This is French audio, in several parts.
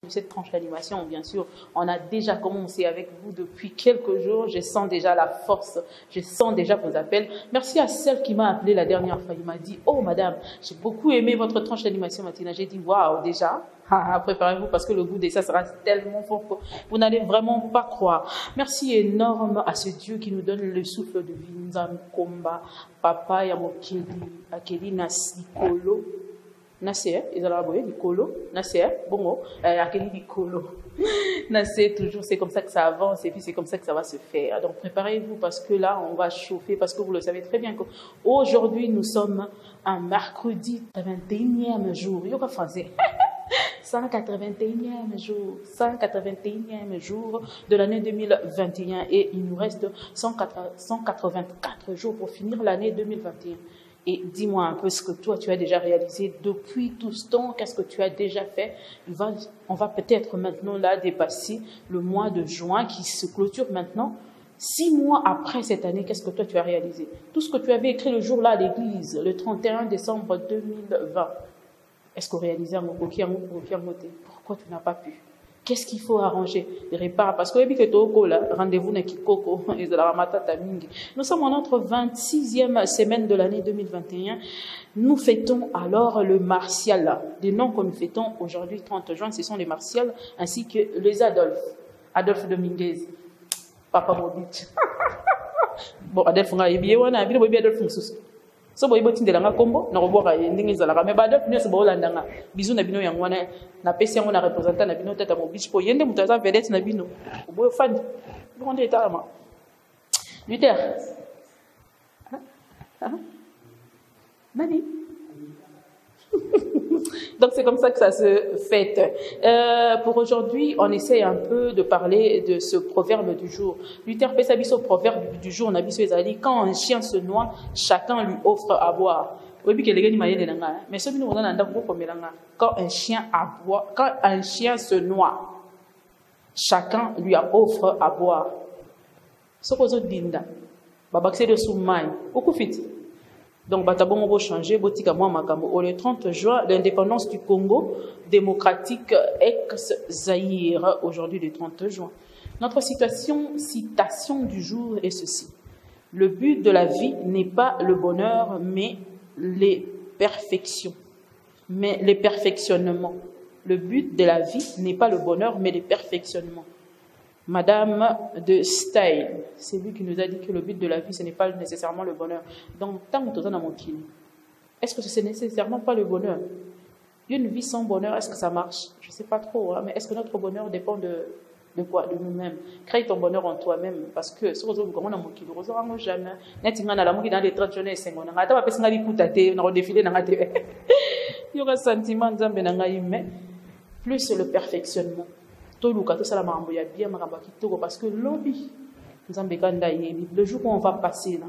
Cette tranche d'animation, bien sûr, on a déjà commencé avec vous depuis quelques jours. Je sens déjà la force, je sens déjà vos appels. Merci à celle qui m'a appelé la dernière fois. Il m'a dit, oh madame, j'ai beaucoup aimé votre tranche d'animation matinale. J'ai dit, waouh, déjà, préparez-vous parce que le goût de ça sera tellement fort que vous n'allez vraiment pas croire. Merci énorme à ce Dieu qui nous donne le souffle de vie. Nzam Komba, Papa Yamokeli, Akeli Nasikolo. Nassé, ils ont envoyé du colo, Nassé, bon, Akeli du colo. Nassé, toujours, c'est comme ça que ça avance et puis c'est comme ça que ça va se faire. Donc préparez-vous parce que là, on va chauffer parce que vous le savez très bien qu'aujourd'hui, nous sommes un mercredi 21e jour. Yoga français. 181e jour, 181e jour de l'année 2021 et il nous reste 184 jours pour finir l'année 2021. Et dis-moi un peu ce que toi, tu as déjà réalisé depuis tout ce temps, qu'est-ce que tu as déjà fait. On va peut-être maintenant là dépasser le mois de juin qui se clôture maintenant. 6 mois après cette année, qu'est-ce que toi tu as réalisé? Tout ce que tu avais écrit le jour-là à l'église, le 31 décembre 2020, est-ce qu'on réalisait un coquille en côté? Pourquoi tu n'as pas pu? Qu'est-ce qu'il faut arranger? Répare. Parce que rendez-vous n'est Kikoko. Nous sommes en notre 26e semaine de l'année 2021. Nous fêtons alors le Martial. Des noms que nous fêtons aujourd'hui, 30 juin, ce sont les Martial ainsi que les Adolphe. Adolphe Dominguez. Papa Mobit. Bon, Adolphe Adolphe so boy botin de la kombo na roboka ndingi zalaka me bada pino so bolanda nga bizu na bino yango wana na pesi yango na représentant na bino tata mo bicho yende mutaza vedette na bino boy fan bonde etama Luther Nani. Donc c'est comme ça que ça se fête. Pour aujourd'hui, on essaie un peu de parler de ce proverbe du jour. Luther Pesabiso, proverbe du jour, on a vu quand un chien se noie, chacun lui offre à boire. Mais quand un chien aboie, quand un chien se noie, chacun lui offre à boire. Ce que vous dites, c'est de sous-main. Beaucoup fit. Donc, Batabongo va changer, Botika Makambo. Le 30 juin, l'indépendance du Congo démocratique ex-Zaïre, aujourd'hui le 30 juin. Notre citation du jour est ceci. Le but de la vie n'est pas le bonheur, mais les perfections. Mais les perfectionnements. Le but de la vie n'est pas le bonheur, mais les perfectionnements. Madame de Style, c'est lui qui nous a dit que le but de la vie, ce n'est pas nécessairement le bonheur. Donc, tant que tu as mon kilo, est-ce que ce n'est nécessairement pas le bonheur? Une vie sans bonheur, est-ce que ça marche? Je ne sais pas trop, hein, mais est-ce que notre bonheur dépend de quoi? De nous-mêmes. Crée ton bonheur en toi-même, parce que si vous avez mon kilo, vous n'aurez jamais. Net dans les 30 journées, c'est mon anga. T'as pas pensé à l'écouter, on a défilé dans la TV. Il y aura un sentiment de plus le perfectionnement. Parce que le jour où on va passer là,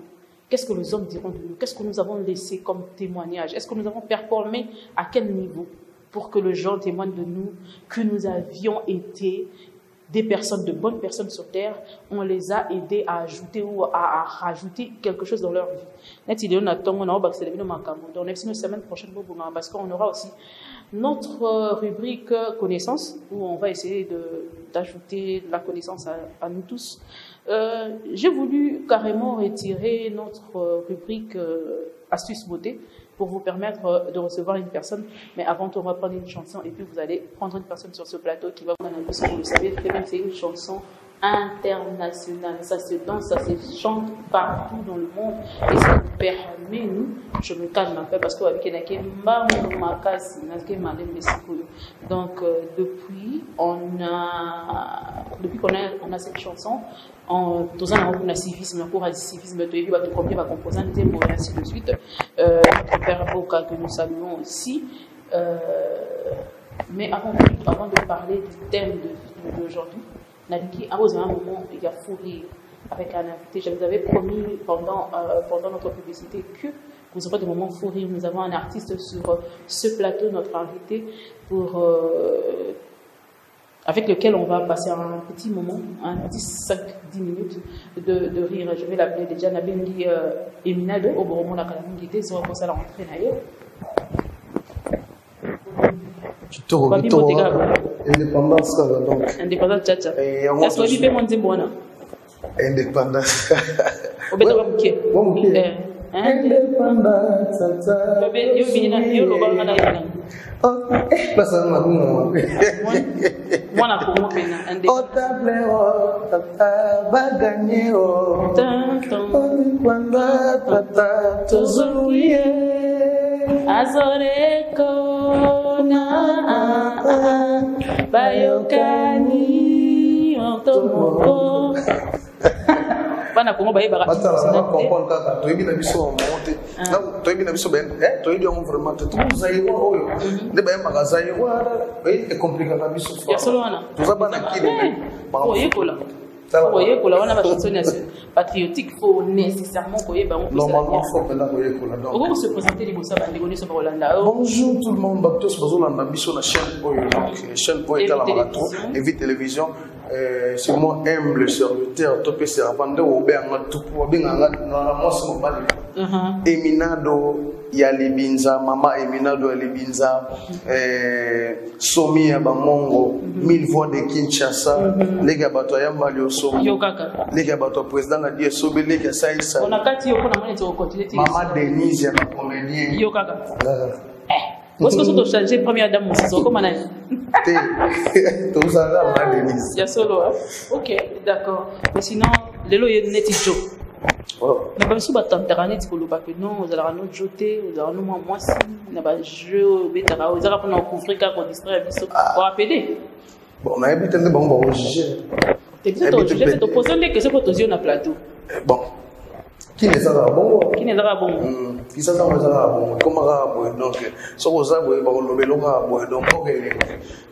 qu'est-ce que les hommes diront de nous? Qu'est-ce que nous avons laissé comme témoignage? Est-ce que nous avons performé à quel niveau pour que les gens témoignent de nous, que nous avions été des personnes, de bonnes personnes sur terre, on les a aidés à ajouter ou à rajouter quelque chose dans leur vie. Donc, la semaine prochaine, parce qu'on aura aussi notre rubrique connaissance, où on va essayer d'ajouter de la connaissance à nous tous. J'ai voulu carrément retirer notre rubrique astuce beauté pour vous permettre de recevoir une personne. Mais avant tout, on va prendre une chanson et puis vous allez prendre une personne sur ce plateau qui va vous donner un peu, vous le savez très bien, c'est une chanson internationale. Ça se danse, ça se chante partout dans le monde et ça nous permet, nous, je me calme un peu parce que donc depuis qu'on a cette chanson, dans un civisme, pour un civisme, tu vas te combien va composer un thème et ainsi de suite. Notre père Boka que nous saluons aussi. Mais avant de parler du thème d'aujourd'hui, Naliki, à un moment, il y a fou rire avec un invité. Je vous avais promis pendant notre publicité que vous aurez des moments fou rire. Nous avons un artiste sur ce plateau, notre invité, avec lequel on va passer un petit moment, un petit 5-10 minutes de rire. Je vais l'appeler déjà Nabengi Eminado, au Boromo la Kalamingité, si on va passer à la rentrée d'ailleurs. Indépendance, donc. Indépendance, tcha. Est-ce que tu peux mon dire bon? Indépendance. Au béta mouké. Indépendance, tata. Yo lo ba ngana ina. Là, ça m'a dit. Moi, na pour moi, Au tableau, tata va gagner. Tata, tozouye. Azoreko na bayokani otomoko. Bana Congo baye bara. Comprendre kaka toyebi na biso monte. Na toyebi na biso ben toyebi on vraiment tout zaïwa oyo. Ne baye magazaïwa et compliqué na biso. Ya solo wana. Tuzaba na kile. Oyekola. Oyekola wana ba chanson patriotique faut nécessairement koyeba on. Normalement faut que la oyekola. On va se présenter les bossa bande connaissent sur Rolanda. Bonjour tout le monde, Baptos Bazolanda biso na chaîne oyo donc chaîne oyo la marathon et vite télévision. C'est moi humble serviteur topé servante au benga tupu benga na mosi mobali Eminado ya libinza mama Eminado ya libinza somi ya bamongo 1000 voix de Kinshasa lega bato ya mbali oso yo kaka lega bato président na die sobe lega saisa on a kati yo kuna mwana to continuer mama Denise ya comédien yo kaka Est-ce que tu as changé première dame aussi comment on a tout ça là on a Denise. Il y a solo. OK, d'accord. Mais sinon les lots il net jo. Na ba su ba tantarane ti koloba que non, vous allez nous jeter, vous allez nous moi si na ba jeu betara, vous allez pour couvrir ka ko distraire biso pour appeler. Bon, on a habité le bon juger. Tu es te poser des questions pour te dire na plateau. Bon. Qui n'est pas bon? Qui n'est pas bon? Qui s'en va bon? Comment va donc so ko za boy ba ko lobelo ka boy donc OK.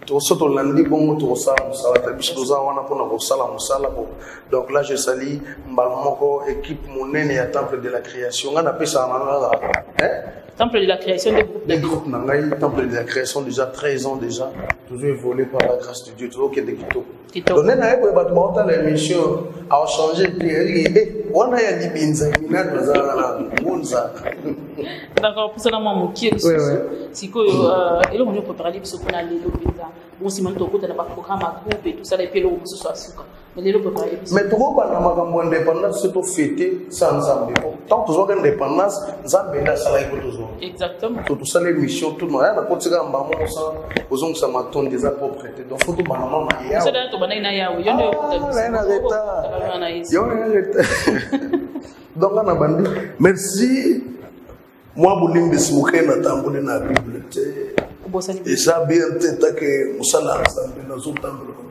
To soto landi bon to sa musala ta biso za wana pona ko sala musala ko. Donc là je salue mbalmoko équipe monene ya temple de la création ngana pesa na Temple de la création des groupes Nangaï, Temple de la création déjà 13 ans déjà, toujours évolué par la grâce de Dieu, toujours qu'il y a des Quito. Donc, on a eu l'émission à changer, on a eu des d'accord, pour ça, moi, si que et là on est préparé pour ce qu'on a les lots bon si maintenant on a pas programme à groupe et tout ça les pieds là ce soit sucre mais les lots préparés mais trop pas na makambo indépendance c'est pour fêter sans ensemble tant toujours indépendance nzambe na sala iko toujours exactement tout ça les missions tout non na kotika mbamo ça ozong ça maton des propriété donc faut tout banama na ya ça là to banana ya yo ndio donc on a bandi merci moi bolimbi simuke na tambole na bible et ça bien tête que musala nzambe na zo tambole ko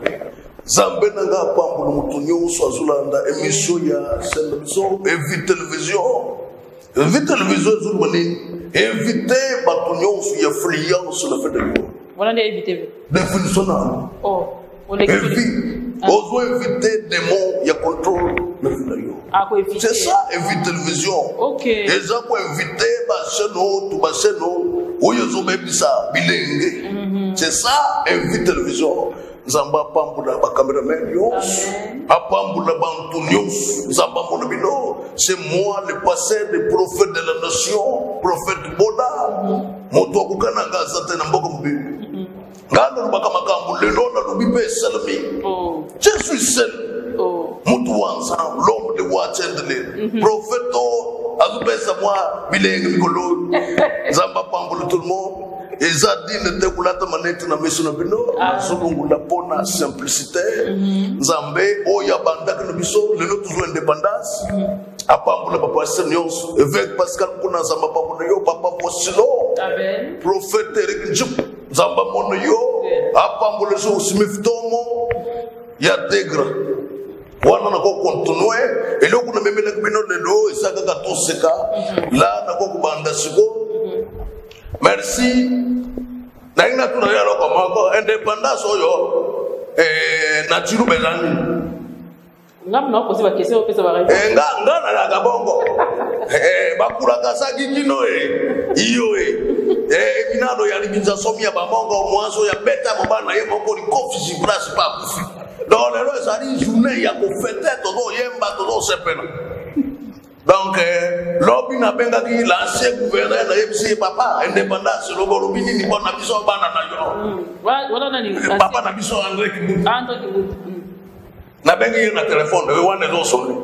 Zambe nanga pambo mutunyo swazulanda émission ya télévision Evite télévision zurmani éviter batunyo ya fluence la fait de voilà des éviter définition oh on est ozo éviter des mots ya contrôle le vidéo c'est ça Evite télévision OK et ça pour éviter baseno to baseno oyo zo bebisa bilenge c'est ça Evite télévision Zamba pambula ba cameraman yos apambula bantu nyos zamba mona bino c'est moi le passé des prophètes de la nation prophète Boda moto akukana ngaza tena mboko mbibi ngalo baka makambu lelo na lubipe salami je suis seul mutu wanza l'homme de watchendele prophète azubesa moi bilenge mikolo zamba pambula tout le monde ezadine te kulata manete na meso na bino azulungula pona simplicité nzambe oya bandaka na biso lelo toujours indépendance apambula papa seniors évêque Pascal kuna zamba pambula yo papa Posilo amen prophète Eric Njup zamba mono yo apambula so Smith Tomo ya Degra wana na ko continuer et lokuna memela bino lelo isaka ka toseka la na ko kubanda siko merci. Naina tunayalo kwa mako indépendance oyo nachiru belani. Ngam na poser ba question pesa ba réponse. Nga na la bongo. Bakura kasaki kino iyo Eminado ya libinza somia ba mongo mwanzo ya beta mobana ye moko ni kofi si place pas kufi. Donc lelo ezali journée ya ko fêter todo yemba todo sepena. Donc Lobi na benga ki l'ancien gouverneur na yebisi papa indépendance lobo lobi ni bona biso bana na yo. Voilà nani. Papa na biso André Kibutu. Na bengi na téléphone we wane zo sonné.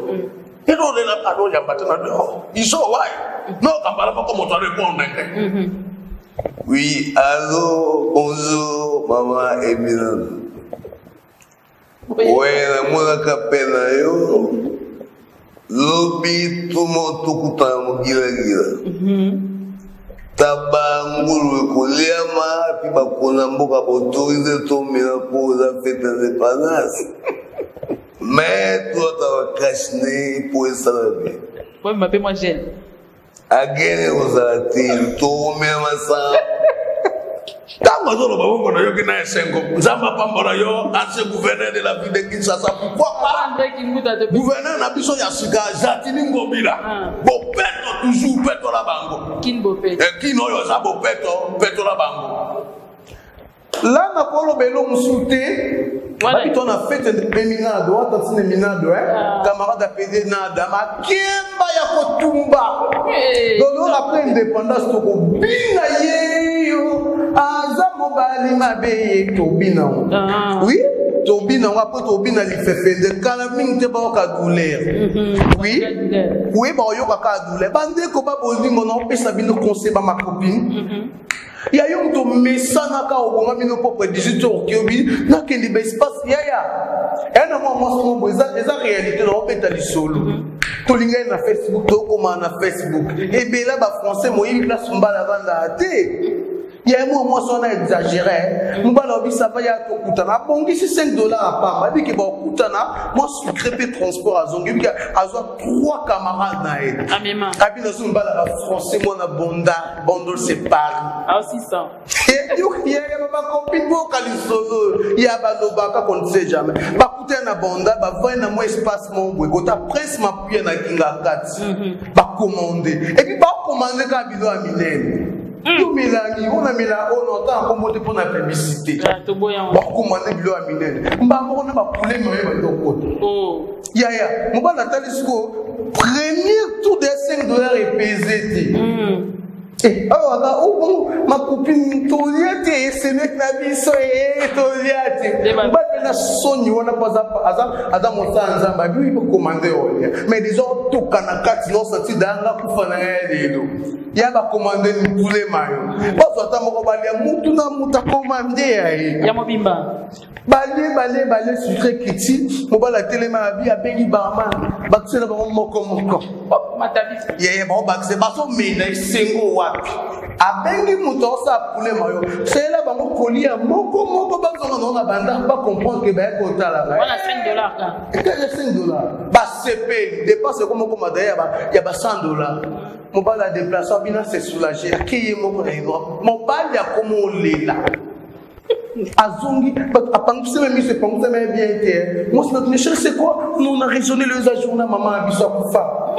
Et donc la pardon ya batana dehors. Ils sont ouais. Non, quand parle pas comme on répondre. Oui, allô, bonjour, maman Emile. Ouais, la moula kapena yo. Lobi tumo tukuta gila. Tabangulu kuliama pi bakona mboka botorize to mena pour la fête d'indépendance. Mais toi t'as caché pour ça. Ouais, m'appelle-moi Gêne. Again uzalati to mema sa. Tango zolo babongo na yo kina esengo. Nzamba pambora yo ancien gouverneur de la ville de Kinshasa. Pourquoi pas? Gouverneur na biso ya sika Jatini Ngobila. Bopeto toujours peto la bango. Kin bopeto. Et kino yo za bopeto peto la bango. Là na kolo belo musuté. Voilà. On a fait un minado, on a minado, camarade a pédé nada, ma kemba ya kotumba. Donc après indépendance, to bina yeyo, aza mobali mabe to bina. Oui, to bina, après to bina li fait fende, kalaming te ba ka douleur. Oui, oui, ba yo ka douleur. Bande ko ba bozi mon pesa bino conseil ba ma copine. Il y a un to mesana ka obonga mino popre 18 heures kiobi na kendi ba espace yaya ena mo mo mo eza réalité na opeta lisolo to linga na Facebook to koma na Facebook et bela ba français mo yi place mbala banda ate il y a un moment on a exagéré mbala obisa pa ya to kutana bongi si $5 à part ba ki ba kutana moi secret transport à zongi bi azo 3 camarades na et amema kabila so mbala ba français mo na bondo c'est pas ah aussi ça yo ya ba copine bo kalisolo ya ba lobaka qu'on ne sait jamais ba kuta na bonda ba va na mo espace mo boy ko ta presse ma puye na kinga 4 ba commander et puis ba commander ka bilo a minene tout milani on a mis là on entend comme pour la publicité ba commander bilo a minene mba mo na ba poulet mo ba dokot oh ya mo ba na talisco premier tour des $5 est pesé. Alors, ma copine Toliati, c'est mec na biso et Toliati. Ba na soni wana pas Adam Monsanza ba bi ko commander mais des autres to kana kati no sati danga kufana lelo. Ya ba commander ni poulet mayo. Ba so tamoko ba lia mutu na muta commander ai. Ya mobimba. Balé sucré kiti, mo ba la télé ma bi a bengi barman. Ba tsela ba moko. Matabi. Ya ba se ba so mena sengo wapi. A bengi muto sa poulet mayo. C'est là ba mo kolia moko ba zo na banda ba comprendre que ba ko tala ba. Voilà $5 ka. Et $5. Ba CP dépense comme d'ailleurs ya ba $100. Mo ba la déplacer bina c'est soulager. Qui est mo na ino. Mo ba ya como lela. Azongi, apanguse même se panguse même bien été. Moi c'est quoi? Nous on a raisonné le jour na maman abiso kufa.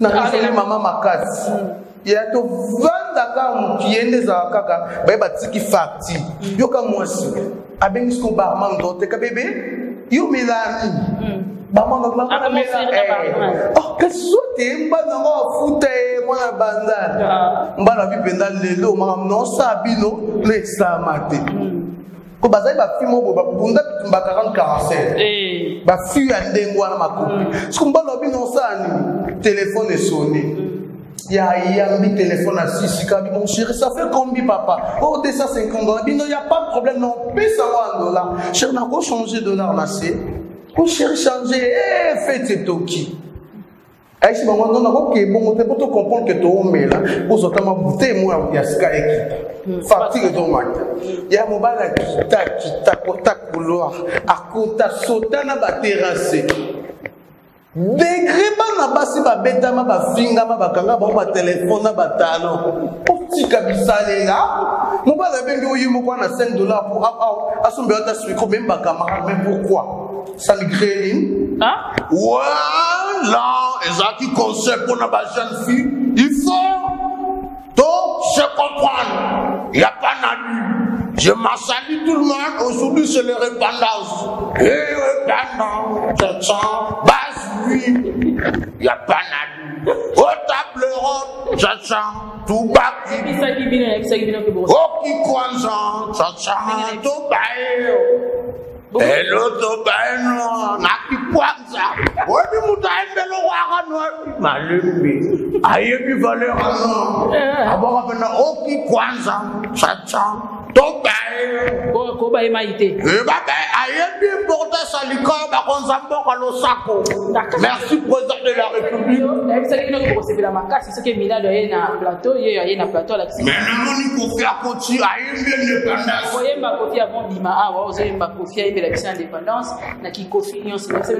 Na raisonné maman makasi. Il y a to 20 Dakar qui est des akaka, ba batiki facti. Yo ka mwasi. Abengi ko barman dote ka bébé. Yo melani. Maman oh que sote mba na futa moi na banda. Mba la vi penda lelo maman non sabino le samate. Ko bazai ba fimo bo ba bunda ba 40-47 ba fi andengo na makopi skumba lobi non sani téléphone est sonné ya mi téléphone à 6 kabi mon chéri ça fait combien papa oh $250 bino y a pas de problème non paye ça $1 chéri na ko changer dollar là c'est ko chéri changer fait toki. Si on a bon, on peut comprendre que tu es là, pour ce temps, bouteille, moi, il y a Sky. Fatigue ton mat. Il y a un mobile qui t'a couloir, à côté, sautant à la terrasse. Degré, na basi ba beta ma ba finga ma ba kanga ba téléphone na ba talon. Petit kabisale là. Mobile bengi oyi mo kwa na $5 pour asombe ota suiko même ba camarade mais pourquoi? Ça le crée. Hein? Voilà, exact concept pour la jeune fille. Il faut se comprendre. Il n'y a pas d'abus. Je m'en salue tout le monde. Aujourd'hui, c'est le repentance. Et repentance, c'est ça. Base, oui. Il n'y a pas d'abus. Au table chacha, tubaki. Oki kwanza, chacha, tubayo. Hello, tubayo, naki kwanza. Wadi mutaendelo wakano. Malimbi. Ayebi valeur. Abaka pena oki kwanza, chacha, tubayo. Koba emaite. Baba, ayebi importa salika, bakonzambo kalosako. Merci président de la République. C'est que Mina doit y avoir un plateau, il y a un plateau là. Mais non, il faut faire continuer à indépendance. Vous voyez ma copie avant Lima, vous avez ma copie avec l'élection d'indépendance, na qui copie, on se laisse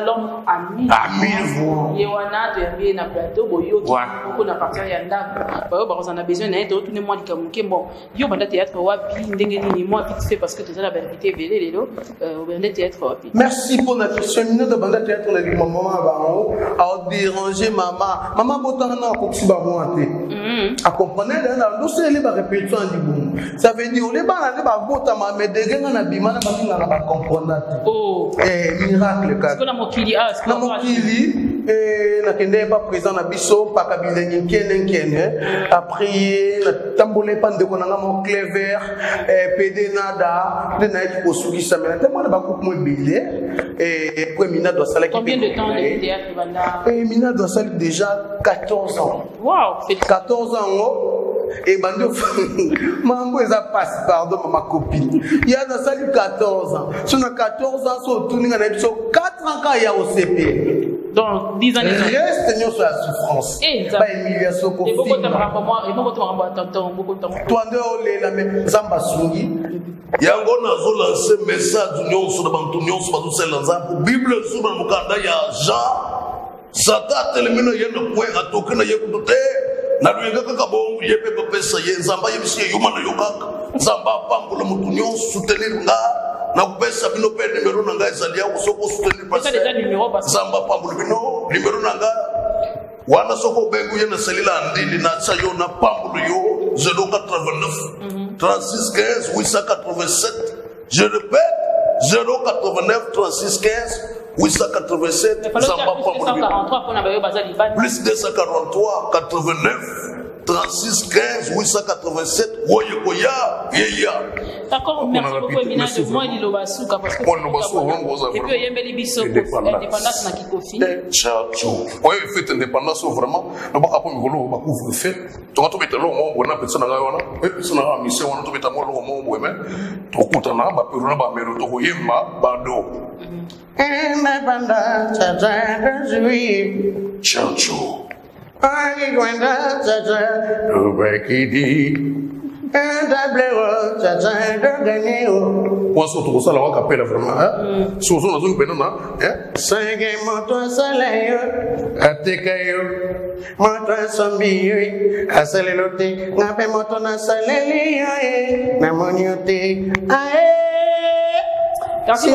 l'homme ami. Ami vous. Yewana tu as bien un plateau, boyo qui beaucoup n'a partir yanda. Bah on a besoin d'un tout le monde qui a manqué bon. Yo banda théâtre wapi ndengeni moi vite fait parce que tu as la vérité belé les lo. Banda théâtre wapi. Merci pour la question. Nous de banda théâtre la maman a dérangé maman. Maman botana na koksi ba moanté. A comprendre là nous c'est les ba répétition du bon. Ça veut dire les ba na ba botama mais de na bima na bakinga na ba comprendre. Oh. Miracle ka. Est-ce que la mokili a na mokili na kende pas présent na biso pa kabila nkene a prier na tambolé pande ko na mo clever PD nada de na ko suki sa mais tellement na ba coupe mo bilé et pour Mina doit saler. Combien de temps de théâtre banda? Mina doit saler déjà 14 ans. Wow, 14 ans. Et bando mambo eza passe pardon ma copine. Il y a dans salle 14 ans. Sur 14 ans so tuninga na biso 4 ans ka ya OCP. Donc 10 ans. Reste sur la souffrance. Pas humiliation ko. Et beaucoup de temps moi, et beaucoup de temps tonton, beaucoup de temps. Toi ndole la me zamba sungi. Yango nazo lancer message nyonso na bantu nyonso bazosela nzambo Bible suba mukanda ya Jean Sata telemino yenda kwenga tokena yekutote na luyenga kaka bongo yepe pesa ye nzamba yebisi yuma na yokaka nzamba pambula mutu nyonso soutenir nga na kupesa bino pe numero nanga ezali ya soko soutenir parce nzamba pambula bino numero nanga wana soko bengu yena selila ndili na sayo na pambulu yo 089 36 15 887. Je répète 089 36 15 887. Plus 243 89 36 15 887. Woyekoya yeya. D'accord, merci beaucoup Emina de moi il lobasuka parce que et puis yembeli biso indépendance na kikofi. Ouais, fait indépendance vraiment. No ba kapo ngolo ba couvre fait. To to betalo mo na personne nga wana. Et personne nga mission wana to betamo lo mo mais to kutana ba peruna ba mero to yemma ba do. Indépendance ça joue. Chacho. Ai gwenda ça do bekidi. Moi, surtout pour ça, la voix capelle vraiment. Surtout dans une pénombre, hein? 5 motos soleil, à Tekayo, motos zombie, à Salelote, n'a pas moto na Saleli, na moniote, Merci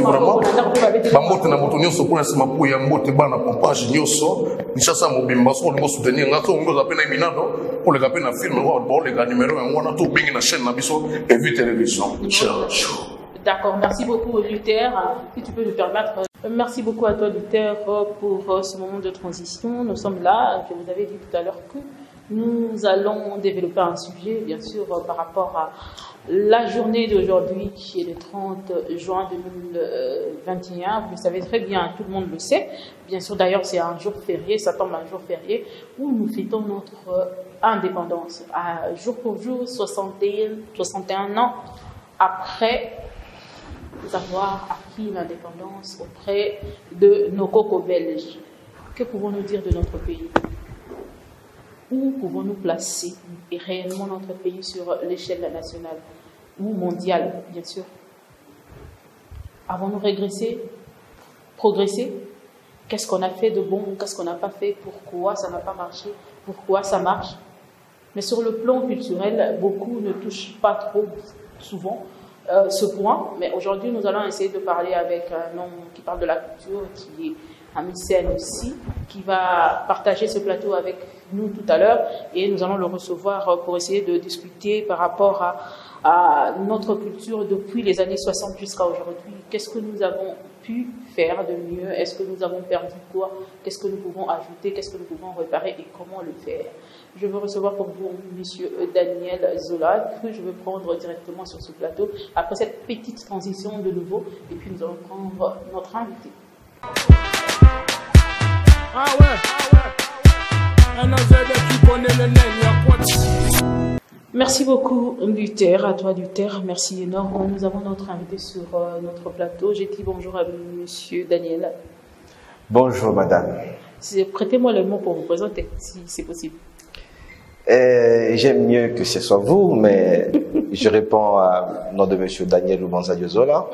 vraiment. Bamote na moto nyonso pour nsima pour ya mbote bana pompage nyonso. Nishasa mobimba so ngo soutenir ngato ngo za pena Minado pour le capena film ngo le numéro ngona to bingi na chaîne na biso et vue télévision. D'accord, merci beaucoup Luther. Si tu peux nous permettre. Merci beaucoup à toi Luther pour ce moment de transition. Nous sommes là, je vous avais dit tout à l'heure que nous allons développer un sujet, bien sûr, par rapport à la journée d'aujourd'hui, qui est le 30 juin 2021. Vous le savez très bien, tout le monde le sait. Bien sûr, d'ailleurs, c'est un jour férié, ça tombe un jour férié, où nous fêtons notre indépendance. Jour pour jour, 61 ans après avoir acquis l'indépendance auprès de nos cocos belges. Que pouvons-nous dire de notre pays ? Où pouvons-nous placer réellement notre pays sur l'échelle nationale ou mondiale, bien sûr? Avons-nous régressé, progressé? Qu'est-ce qu'on a fait de bon? Qu'est-ce qu'on n'a pas fait? Pourquoi ça n'a pas marché? Pourquoi ça marche? Mais sur le plan culturel, beaucoup ne touchent pas trop souvent ce point. Mais aujourd'hui, nous allons essayer de parler avec un homme qui parle de la culture, qui est un mécène aussi, qui va partager ce plateau avec nous tout à l'heure, et nous allons le recevoir pour essayer de discuter par rapport à notre culture depuis les années 60 jusqu'à aujourd'hui. Qu'est-ce que nous avons pu faire de mieux? Est-ce que nous avons perdu quoi? Qu'est-ce que nous pouvons ajouter? Qu'est-ce que nous pouvons réparer et comment le faire? Je veux recevoir pour vous Monsieur Daniel Zola, que je veux prendre directement sur ce plateau après cette petite transition de nouveau, et puis nous allons prendre notre invité. Ah ouais. Un qui connaît le nez, il y a quoi de... Merci beaucoup Luther, à toi Luther, merci énorme. Nous avons notre invité sur notre plateau. J'ai dit bonjour à Monsieur Daniel. Bonjour madame. Prêtez-moi le mot pour vous présenter, si c'est possible. J'aime mieux que ce soit vous, mais je réponds au nom de Monsieur Daniel Lubanza Zola,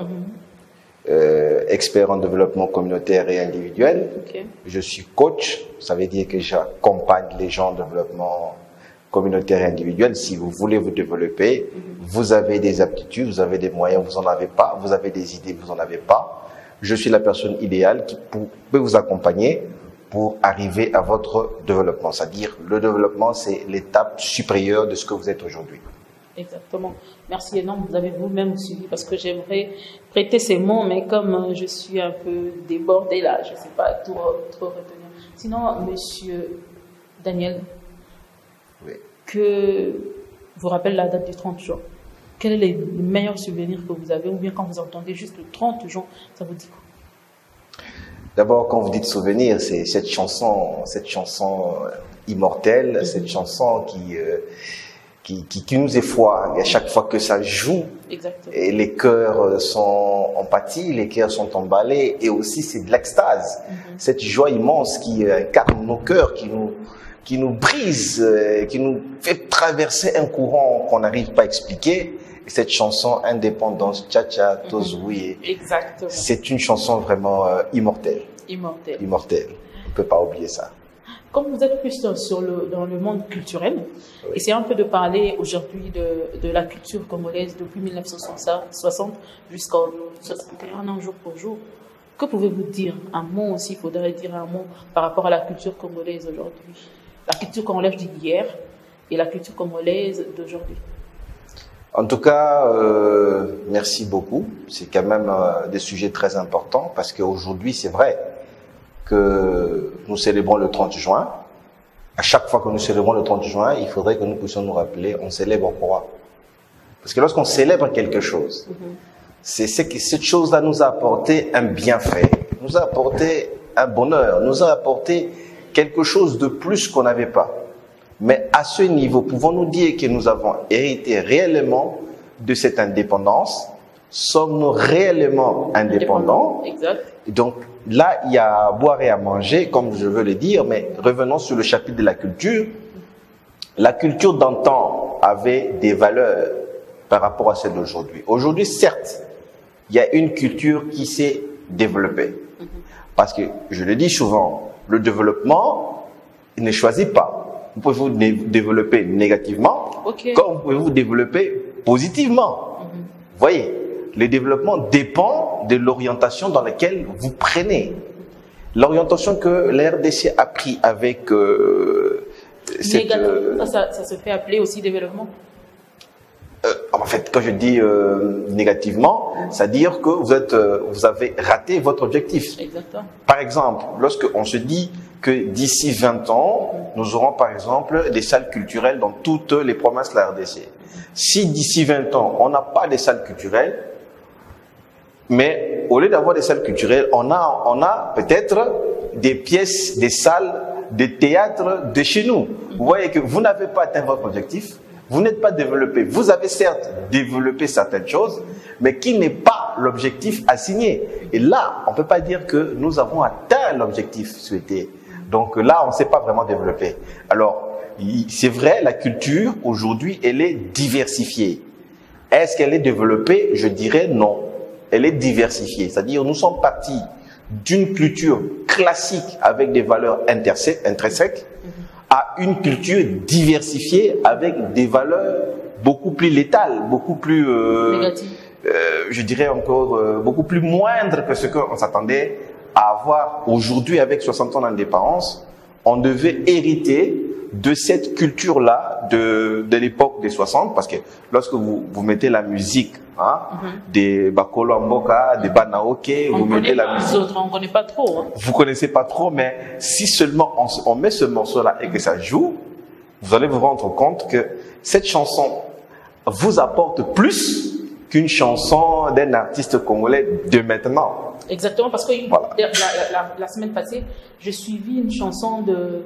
expert en développement communautaire et individuel. Okay. Je suis coach, ça veut dire que j'accompagne les gens en développement communautaire et individuel. Si vous voulez vous développer, vous avez des aptitudes, vous avez des moyens, vous n'en avez pas, vous avez des idées, vous n'en avez pas. Je suis la personne idéale qui peut vous accompagner pour arriver à votre développement. C'est-à-dire, le développement, c'est l'étape supérieure de ce que vous êtes aujourd'hui. Exactement. Merci énorme. Vous avez vous-même suivi, parce que j'aimerais prêter ces mots, mais comme je suis un peu débordée là, je ne sais pas trop retenir. Sinon, Monsieur Daniel, oui. Que vous rappelle la date du 30 juin. Quel est le meilleur souvenir que vous avez, ou bien quand vous entendez juste le 30 juin, ça vous dit quoi? D'abord, quand vous dites souvenir, c'est cette chanson immortelle, cette chanson qui nous effoie. Et à chaque fois que ça joue, exactement. Et les cœurs sont empathis, les cœurs sont emballés, et aussi c'est de l'extase. Cette joie immense qui incarne nos cœurs, qui nous brise, qui nous fait traverser un courant qu'on n'arrive pas à expliquer. Et cette chanson Indépendance, Tcha-Tcha, Tozoué, exactement. C'est une chanson vraiment immortelle. Immortelle. Immortelle. On ne peut pas oublier ça. Comme vous êtes plus dans le monde culturel, oui. Essayez un peu de parler aujourd'hui de la culture congolaise depuis 1960 jusqu'à 61 ans jour pour jour. Que pouvez-vous dire? Un mot aussi, il faudrait dire un mot par rapport à la culture congolaise aujourd'hui. La culture congolaise d'hier et la culture congolaise d'aujourd'hui. En tout cas, merci beaucoup. C'est quand même des sujets très importants, parce qu'aujourd'hui, c'est vrai que nous célébrons le 30 juin. À chaque fois que nous célébrons le 30 juin, il faudrait que nous puissions nous rappeler, on célèbre quoi? Parce que lorsqu'on célèbre quelque chose, c'est que cette chose-là nous a apporté un bienfait, nous a apporté un bonheur, nous a apporté quelque chose de plus qu'on n'avait pas. Mais à ce niveau, pouvons-nous dire que nous avons hérité réellement de cette indépendance? Sommes-nous réellement indépendants? Exact. Donc là, il y a à boire et à manger, comme je veux le dire, mais revenons sur le chapitre de la culture. La culture d'antan avait des valeurs par rapport à celle d'aujourd'hui. Aujourd'hui, certes, il y a une culture qui s'est développée. Parce que, je le dis souvent, le développement ne choisit pas. Vous pouvez vous développer négativement, comme vous pouvez vous développer positivement. Vous voyez, le développement dépend de l'orientation dans laquelle vous prenez. L'orientation que la RDC a pris avec cette... Ça se fait appeler aussi développement? En fait, quand je dis négativement, c'est-à-dire que vous avez raté votre objectif. Exactement. Par exemple, lorsque on se dit que d'ici 20 ans, nous aurons par exemple des salles culturelles dans toutes les provinces de la RDC. Si d'ici 20 ans, on n'a pas de salles culturelles, mais au lieu d'avoir des salles culturelles, on a peut-être des pièces, des salles, des théâtres de chez nous. Vous voyez que vous n'avez pas atteint votre objectif, vous n'êtes pas développé. Vous avez certes développé certaines choses, mais qui n'est pas l'objectif assigné. Et là, on ne peut pas dire que nous avons atteint l'objectif souhaité. Donc là, on ne s'est pas vraiment développé. Alors, c'est vrai, la culture, aujourd'hui, elle est diversifiée. Est-ce qu'elle est développée? Je dirais non. Elle est diversifiée. C'est-à-dire, nous sommes partis d'une culture classique avec des valeurs intrinsèques à une culture diversifiée avec des valeurs beaucoup plus létales, beaucoup plus, je dirais encore, beaucoup plus moindres que ce qu'on s'attendait à avoir aujourd'hui avec 60 ans d'indépendance. On devait hériter de cette culture-là de l'époque des 60, parce que lorsque vous mettez la musique, hein, des Bakolo Mboka, des Banaoke, vous mettez la musique. On ne connaît pas trop. Hein. Vous connaissez pas trop, mais si seulement on met ce morceau-là et que ça joue, vous allez vous rendre compte que cette chanson vous apporte plus qu'une chanson d'un artiste congolais de maintenant. Exactement, parce que voilà. la semaine passée, j'ai suivi une chanson de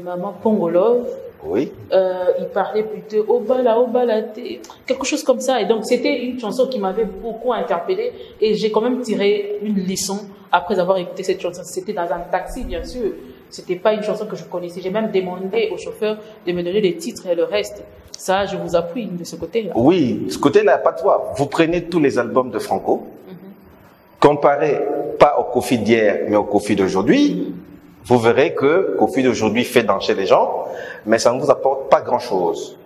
Maman Pongolov. Oui. Il parlait plutôt Obala, quelque chose comme ça. Et donc, c'était une chanson qui m'avait beaucoup interpellée. Et j'ai quand même tiré une leçon après avoir écouté cette chanson. C'était dans un taxi, bien sûr. C'était pas une chanson que je connaissais. J'ai même demandé au chauffeur de me donner les titres et le reste. Ça, je vous appuie de ce côté-là. Oui, ce côté-là, pas toi. Vous prenez tous les albums de Franco, comparez pas au Kofi d'hier, mais au Kofi d'aujourd'hui. Vous verrez que Kofi d'aujourd'hui fait danser les gens, mais ça ne vous apporte pas grand-chose.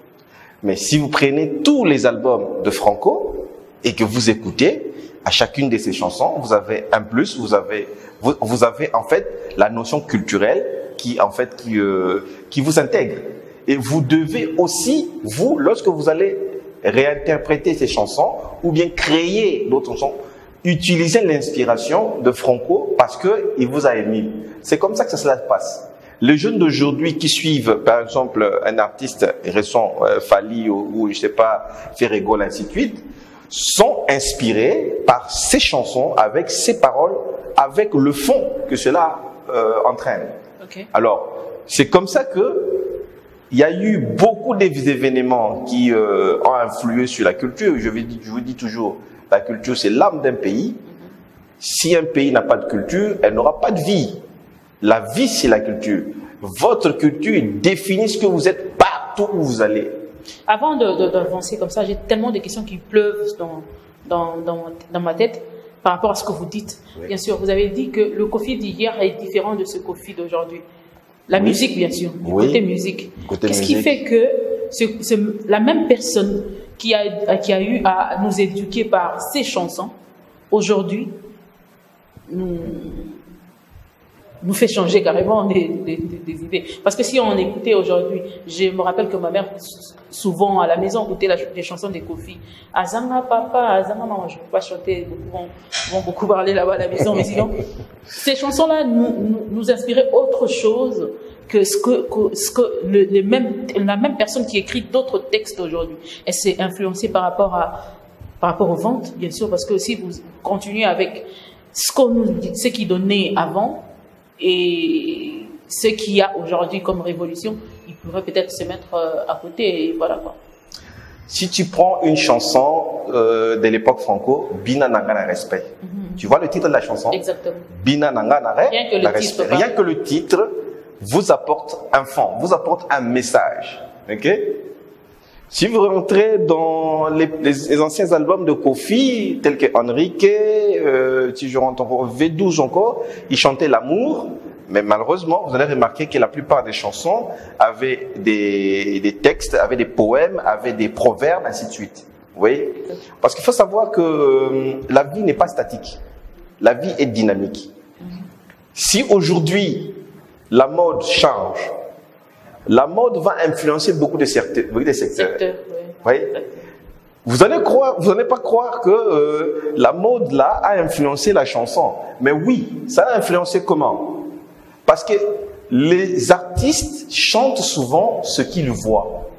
Mais si vous prenez tous les albums de Franco et que vous écoutez, à chacune de ces chansons, vous avez un plus, vous avez en fait la notion culturelle qui vous intègre. Et vous devez aussi, vous, lorsque vous allez réinterpréter ces chansons ou bien créer d'autres chansons, utiliser l'inspiration de Franco parce qu'il vous a émis. C'est comme ça que ça se passe. Les jeunes d'aujourd'hui qui suivent, par exemple, un artiste récent, Fali ou je sais pas, Ferrego, ainsi de suite, sont inspirés par ces chansons, avec ces paroles, avec le fond que cela entraîne. Okay. Alors, c'est comme ça que il y a eu beaucoup d'événements qui ont influé sur la culture. Je vous dis toujours, la culture, c'est l'âme d'un pays. Si un pays n'a pas de culture, elle n'aura pas de vie. La vie, c'est la culture. Votre culture définit ce que vous êtes partout où vous allez. Avant d'avancer comme ça, j'ai tellement de questions qui pleuvent dans ma tête par rapport à ce que vous dites. Oui. Bien sûr, vous avez dit que le Kofi d'hier est différent de ce Kofi d'aujourd'hui. La musique, bien sûr, du côté musique. Qu'est-ce qui fait que c'est la même personne qui a eu à nous éduquer par ces chansons, aujourd'hui, nous fait changer carrément des idées. Parce que si on écoutait aujourd'hui, je me rappelle que ma mère, souvent à la maison, écoutait des chansons des Kofi. Azanga papa, Azanga maman, je ne peux pas chanter, beaucoup vont beaucoup parler là-bas à la maison, mais sinon, ces chansons-là nous inspiraient autre chose que la même personne qui écrit d'autres textes aujourd'hui. Elle s'est influencée par rapport aux ventes, bien sûr, parce que si vous continuez avec ce qui donnait avant, et ce qu'il y a aujourd'hui comme révolution, il pourrait peut-être se mettre à côté et voilà quoi. Si tu prends une chanson de l'époque Franco, Bina Nanga respect. Tu vois le titre de la chanson? Exactement. Bina Nanga respect. Rien que le titre vous apporte un fond, vous apporte un message. Ok? Si vous rentrez dans les anciens albums de Kofi, tels que Enrique, si je rentre encore, V12 encore, ils chantaient l'amour, mais malheureusement, vous allez remarquer que la plupart des chansons avaient des textes, avaient des poèmes, avaient des proverbes, ainsi de suite. Vous voyez? Parce qu'il faut savoir que la vie n'est pas statique. La vie est dynamique. Si aujourd'hui, la mode change, la mode va influencer beaucoup de secteurs. Oui. Vous n'allez pas croire que la mode là a influencé la chanson. Mais oui, ça a influencé comment? Parce que les artistes chantent souvent ce qu'ils voient.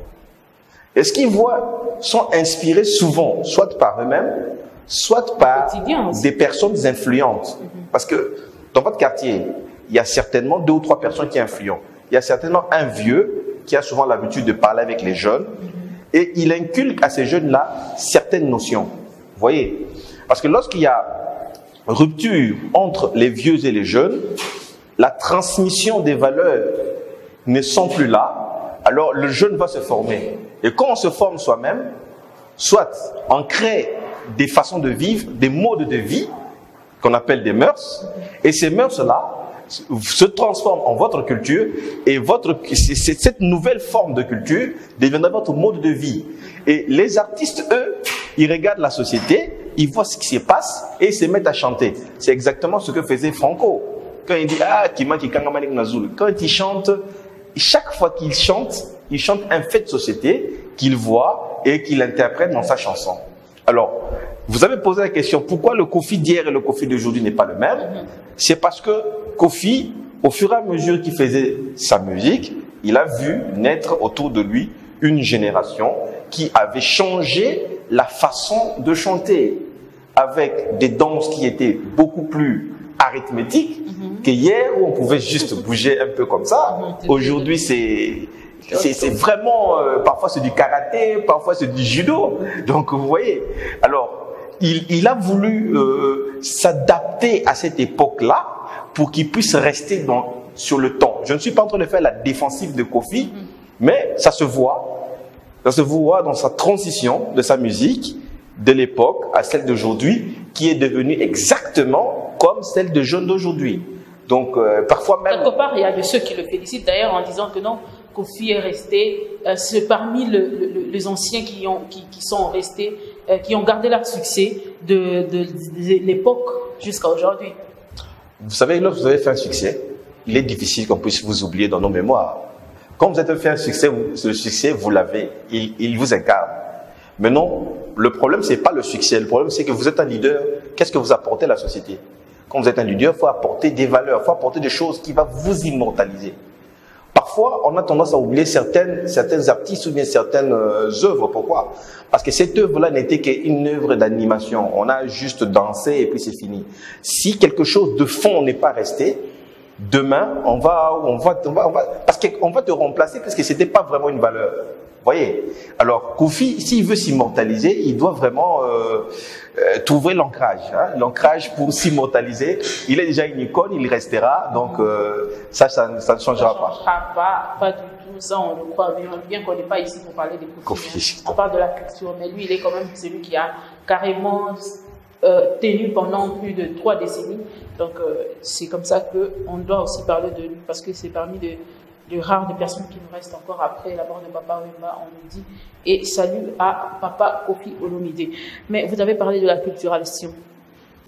Et ce qu'ils voient sont inspirés souvent, soit par eux-mêmes, soit par des personnes influentes. Parce que dans votre quartier, il y a certainement 2 ou 3 personnes qui influent. Il y a certainement un vieux qui a souvent l'habitude de parler avec les jeunes et il inculque à ces jeunes-là certaines notions. Vous voyez? Parce que lorsqu'il y a rupture entre les vieux et les jeunes, la transmission des valeurs ne sont plus là, alors le jeune va se former. Et quand on se forme soi-même, soit on crée des façons de vivre, des modes de vie qu'on appelle des mœurs, et ces mœurs-là se transforme en votre culture et cette nouvelle forme de culture deviendra votre mode de vie. Et les artistes, eux, ils regardent la société, ils voient ce qui se passe et ils se mettent à chanter. C'est exactement ce que faisait Franco. Quand il dit « Ah, quand il chante, chaque fois qu'il chante un fait de société qu'il voit et qu'il interprète dans sa chanson. Alors, vous avez posé la question, pourquoi le Kofi d'hier et le Kofi d'aujourd'hui n'est pas le même? C'est parce que Kofi, au fur et à mesure qu'il faisait sa musique, il a vu naître autour de lui une génération qui avait changé la façon de chanter, avec des danses qui étaient beaucoup plus arithmétiques qu'hier où on pouvait juste bouger un peu comme ça. Aujourd'hui, c'est vraiment, parfois c'est du karaté, parfois c'est du judo. Donc vous voyez, alors il a voulu s'adapter à cette époque-là pour qu'il puisse rester sur le temps. Je ne suis pas en train de faire la défensive de Kofi, mais ça se voit dans sa transition de sa musique de l'époque à celle d'aujourd'hui, qui est devenue exactement comme celle de jeunes d'aujourd'hui. Donc parfois même... Quelque part, il y a de ceux qui le félicitent d'ailleurs en disant que non, Kofi est resté, c'est parmi les anciens qui sont restés, qui ont gardé leur succès de l'époque jusqu'à aujourd'hui. Vous savez, lorsque vous avez fait un succès, il est difficile qu'on puisse vous oublier dans nos mémoires. Quand vous avez fait un succès, le succès, vous l'avez, il vous incarne. Maintenant, le problème, c'est pas le succès. Le problème, c'est que vous êtes un leader. Qu'est-ce que vous apportez à la société? Quand vous êtes un leader, il faut apporter des valeurs, il faut apporter des choses qui vont vous immortaliser. Parfois, on a tendance à oublier certains artistes ou bien certaines œuvres. Pourquoi? Parce que cette œuvre-là n'était qu'une œuvre d'animation. On a juste dansé et puis c'est fini. Si quelque chose de fond n'est pas resté, demain, parce qu'on va te remplacer parce que c'était pas vraiment une valeur. Voyez. Alors, Kofi, s'il veut s'immortaliser, il doit vraiment trouver l'ancrage. Hein, l'ancrage pour s'immortaliser. Il est déjà une icône, il restera. Donc, ça ne changera pas. Ça ne changera pas du tout. Ça, on le croit bien qu'on n'est pas ici pour parler de Kofi. On parle de la culture, mais lui, il est quand même celui qui a carrément tenu pendant plus de 3 décennies. Donc, c'est comme ça qu'on doit aussi parler de lui, parce que c'est parmi de rares personnes qui nous restent encore après la mort de Papa Wemba, on le dit. Et salut à Papa Kofi Olomide. Mais vous avez parlé de la culturation.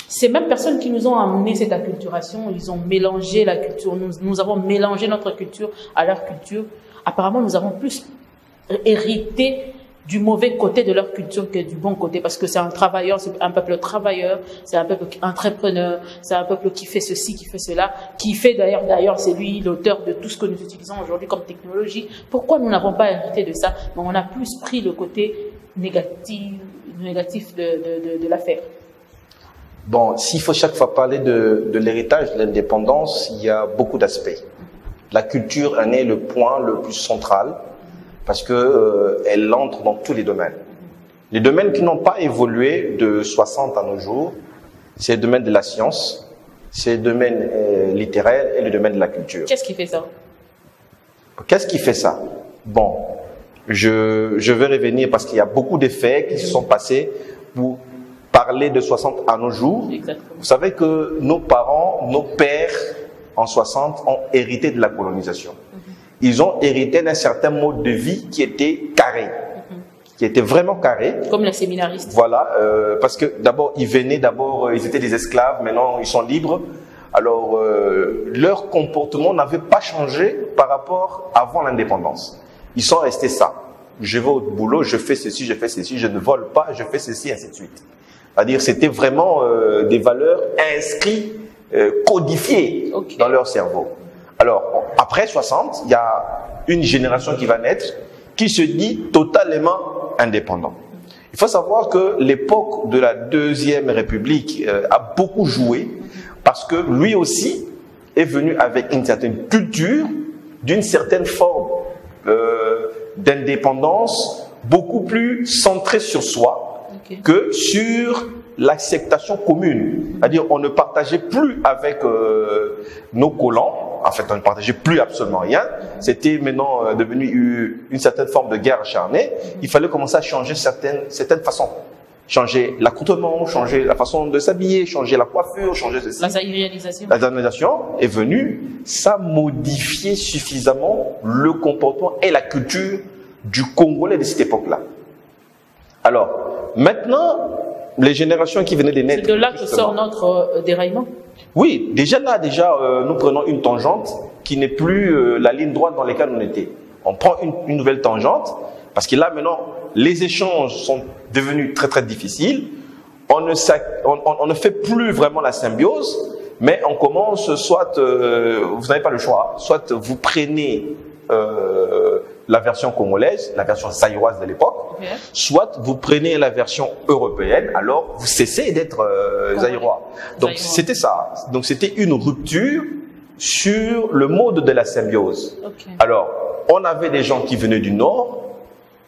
Ces mêmes personnes qui nous ont amené cette acculturation, ils ont mélangé la culture. Nous avons mélangé notre culture à leur culture. Apparemment, nous avons plus hérité du mauvais côté de leur culture que du bon côté, parce que c'est un travailleur, c'est un peuple travailleur, c'est un peuple entrepreneur, c'est un peuple qui fait ceci, qui fait cela, qui fait d'ailleurs c'est lui l'auteur de tout ce que nous utilisons aujourd'hui comme technologie. Pourquoi nous n'avons pas hérité de ça? Mais on a plus pris le côté négatif de l'affaire. Bon, s'il faut chaque fois parler de l'héritage de l'indépendance, il y a beaucoup d'aspects. La culture en est le point le plus central, parce que elle entre dans tous les domaines. Les domaines qui n'ont pas évolué de 60 à nos jours, c'est le domaine de la science, c'est le domaine littéraire et le domaine de la culture. Qu'est-ce qui fait ça? Qu'est-ce qui fait ça? Bon, je vais revenir parce qu'il y a beaucoup de faits qui se sont passés pour parler de 60 à nos jours. Exactement. Vous savez que nos parents, nos pères en 60 ont hérité de la colonisation. Ils ont hérité d'un certain mode de vie qui était carré, qui était vraiment carré. Comme les séminaristes. Voilà, parce que d'abord, ils étaient des esclaves, maintenant ils sont libres. Alors, leur comportement n'avait pas changé par rapport avant l'indépendance. Ils sont restés ça. Je vais au boulot, je fais ceci, je ne vole pas, je fais ceci, ainsi de suite. C'est-à-dire, c'était vraiment des valeurs inscrites, codifiées dans leur cerveau. Alors, après 60, il y a une génération qui va naître qui se dit totalement indépendant. Il faut savoir que l'époque de la Deuxième République a beaucoup joué parce que lui aussi est venu avec une certaine culture, d'une certaine forme d'indépendance beaucoup plus centrée sur soi que sur l'acceptation commune. C'est-à-dire, on ne partageait plus avec nos colons. En fait, on ne partageait plus absolument rien. C'était maintenant devenu une certaine forme de guerre acharnée. Il fallait commencer à changer certaines façons. Changer l'accoutrement, changer la façon de s'habiller, changer la coiffure, changer ceci. La zaïrianisation. La zaïrianisation est venue, ça modifiait suffisamment le comportement et la culture du Congolais de cette époque-là. Alors, maintenant, les générations qui venaient de naître... C'est de là que sort notre déraillement. Oui, déjà là, nous prenons une tangente qui n'est plus la ligne droite dans laquelle on était. On prend une nouvelle tangente, parce que là, maintenant, les échanges sont devenus très, très difficiles. On ne fait plus vraiment la symbiose, mais on commence soit, vous n'avez pas le choix, soit vous prenez la version congolaise, la version zaïroise de l'époque, okay, soit vous prenez la version européenne, alors vous cessez d'être zaïrois. Donc c'était ça. Donc c'était une rupture sur le mode de la symbiose. Okay. Alors, on avait des gens qui venaient du Nord,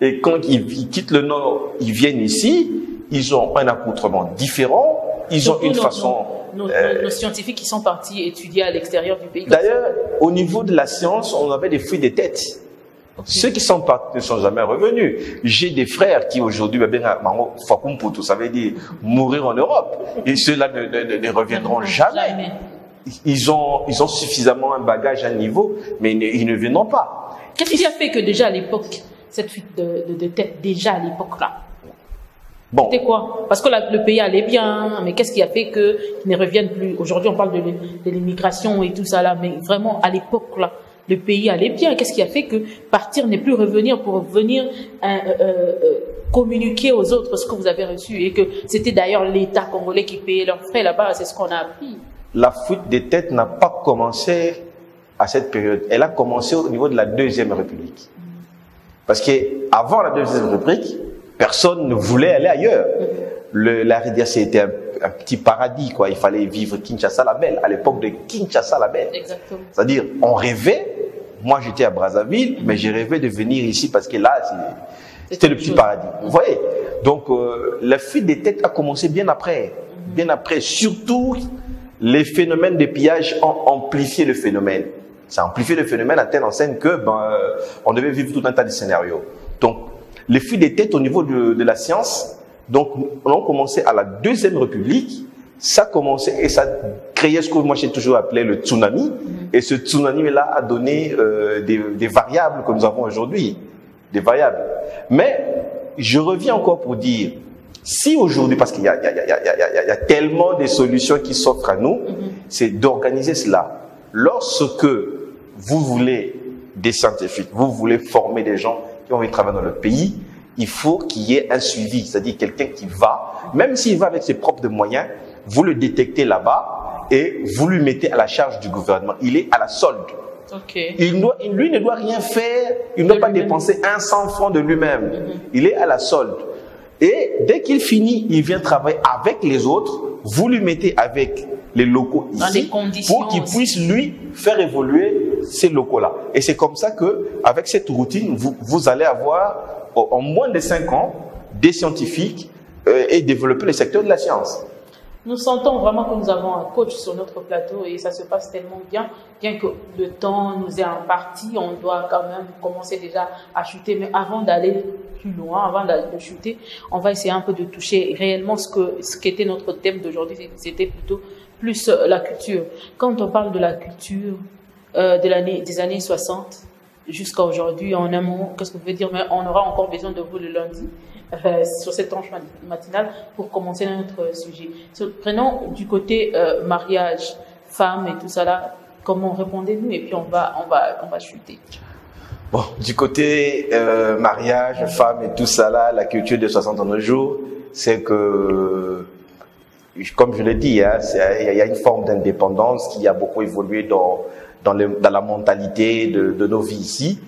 et quand ils quittent le Nord, ils viennent ici, ils ont un accoutrement différent, ils ont une façon... Nos scientifiques qui sont partis étudier à l'extérieur du pays. D'ailleurs, au niveau de la science, on avait des fruits des têtes. Okay. Ceux qui sont partis ne sont jamais revenus. J'ai des frères qui aujourd'hui, ça veut dire mourir en Europe. Et ceux-là ne reviendront jamais. Ils ont suffisamment un bagage, un niveau, mais ils ne viendront pas. Qu'est-ce qui a fait que déjà à l'époque, cette fuite de tête, déjà à l'époque-là, bon. C'était quoi? Parce que le pays allait bien, mais qu'est-ce qui a fait qu'ils ne reviennent plus? Aujourd'hui, on parle de l'immigration et tout ça là, mais vraiment, à l'époque là, le pays allait bien. Qu'est-ce qui a fait que partir n'est plus revenir pour venir communiquer aux autres ce que vous avez reçu, et que c'était d'ailleurs l'État congolais qui payait leurs frais là-bas? C'est ce qu'on a appris. La fuite des têtes n'a pas commencé à cette période. Elle a commencé au niveau de la Deuxième République. Parce qu'avant la Deuxième République, personne ne voulait aller ailleurs. La RDC était un petit paradis, quoi. Il fallait vivre Kinshasa la belle, à l'époque de Kinshasa la belle. Exactement. C'est-à-dire, on rêvait. Moi, j'étais à Brazzaville, mais j'ai rêvé de venir ici parce que là, c'était le petit paradis. Vous voyez? Donc, la fuite des têtes a commencé bien après. Bien après. Surtout, les phénomènes de pillage ont amplifié le phénomène. Ça a amplifié le phénomène à telle enseigne que, on devait vivre tout un tas de scénarios. Donc, les fuites des têtes au niveau de la science, donc, on a commencé à la Deuxième République. Ça a commencé et ça a créé ce que moi j'ai toujours appelé le tsunami. Et ce tsunami-là a donné des variables que nous avons aujourd'hui. Des variables. Mais, je reviens encore pour dire, si aujourd'hui, parce qu'il y a tellement de solutions qui s'offrent à nous, c'est d'organiser cela. Lorsque vous voulez des scientifiques, vous voulez former des gens qui ont envie de travailler dans le pays, il faut qu'il y ait un suivi, c'est-à-dire quelqu'un qui va, même s'il va avec ses propres moyens, vous le détectez là-bas et vous lui mettez à la charge du gouvernement. Il est à la solde. Okay. Lui ne doit rien faire, il ne doit pas dépenser un 100 francs de lui-même. Il est à la solde. Et dès qu'il finit, il vient travailler avec les autres, vous lui mettez avec les locaux ici pour qu'il puisse lui faire évoluer ces locaux-là. Et c'est comme ça que, avec cette routine, vous allez avoir en moins de 5 ans des scientifiques et développer le secteur de la science. Nous sentons vraiment que nous avons un coach sur notre plateau et ça se passe tellement bien que le temps nous est imparti, on doit quand même commencer déjà à chuter. Mais avant d'aller plus loin, avant de chuter, on va essayer un peu de toucher réellement ce qu'était notre thème d'aujourd'hui. C'était plutôt plus la culture. Quand on parle de la culture des années 60 jusqu'à aujourd'hui, en un mot, qu'est-ce que vous pouvez dire? Mais on aura encore besoin de vous le lundi. Sur cette tranche matinale pour commencer notre sujet. Prenons du côté mariage, femme et tout ça là, comment répondez-nous et puis on va chuter. Bon, du côté mariage, femme et tout ça là, la culture de 60 ans de nos jours, c'est que, comme je l'ai dit, hein, il y a une forme d'indépendance qui a beaucoup évolué dans la mentalité de nos vies ici.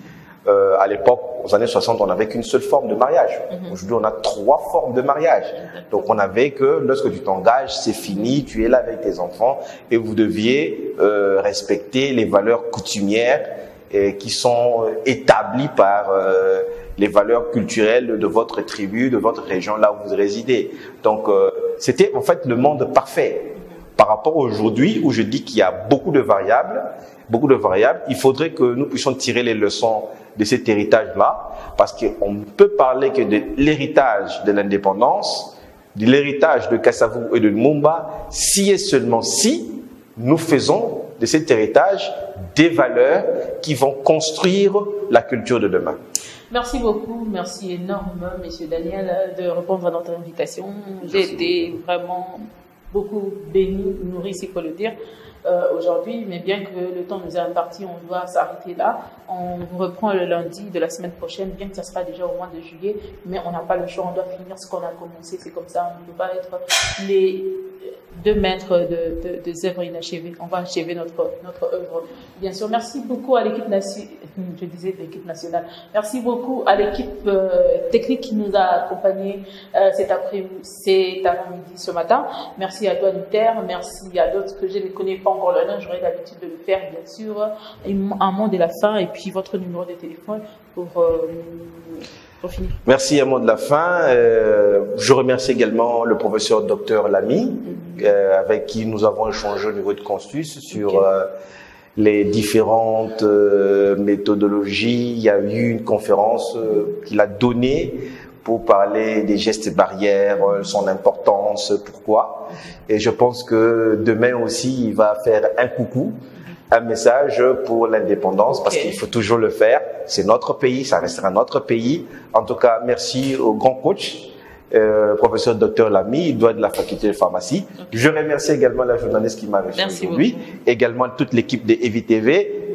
À l'époque, aux années 60, on n'avait qu'une seule forme de mariage. Aujourd'hui, on a 3 formes de mariage. Donc, on avait que lorsque tu t'engages, c'est fini, tu es là avec tes enfants et vous deviez respecter les valeurs coutumières qui sont établies par les valeurs culturelles de votre tribu, de votre région, là où vous résidez. Donc, c'était en fait le monde parfait. Par rapport à aujourd'hui, où je dis qu'il y a beaucoup de variables, il faudrait que nous puissions tirer les leçons de cet héritage-là, parce qu'on ne peut parler que de l'héritage de l'indépendance, de l'héritage de Kasavubu et de Lumumba, si et seulement si nous faisons de cet héritage des valeurs qui vont construire la culture de demain. Merci beaucoup, merci énormément, Monsieur Daniel, de répondre à notre invitation. J'ai été vraiment beaucoup béni, nourri, s'il faut le dire. aujourd'hui, mais bien que le temps nous est imparti, on doit s'arrêter là. On reprend le lundi de la semaine prochaine, bien que ça sera déjà au mois de juillet, mais on n'a pas le choix, on doit finir ce qu'on a commencé, c'est comme ça, on ne peut pas être les deux maîtres de œuvres inachevées. On va achever notre œuvre. Bien sûr, merci beaucoup à l'équipe nationale, je disais l'équipe nationale, merci beaucoup à l'équipe technique qui nous a accompagnés cet après-midi, ce matin. Merci à toi, Luther, merci à d'autres que je ne connais pas encore le nom, j'aurais l'habitude de le faire, bien sûr. Un mot de la fin et puis votre numéro de téléphone pour finir. Merci, un mot de la fin. Je remercie également le professeur Dr Lamy, avec qui nous avons échangé au niveau de Constus sur les différentes méthodologies. Il y a eu une conférence qu'il a donnée pour parler des gestes barrières, son importance, pourquoi. Et je pense que demain aussi, il va faire un coucou, un message pour l'indépendance, parce qu'il faut toujours le faire. C'est notre pays, ça restera notre pays. En tout cas, merci au grand coach, professeur Dr Lamy, il doit de la faculté de pharmacie. Je remercie également la journaliste qui m'a reçu aujourd'hui, également toute l'équipe de EVI TV.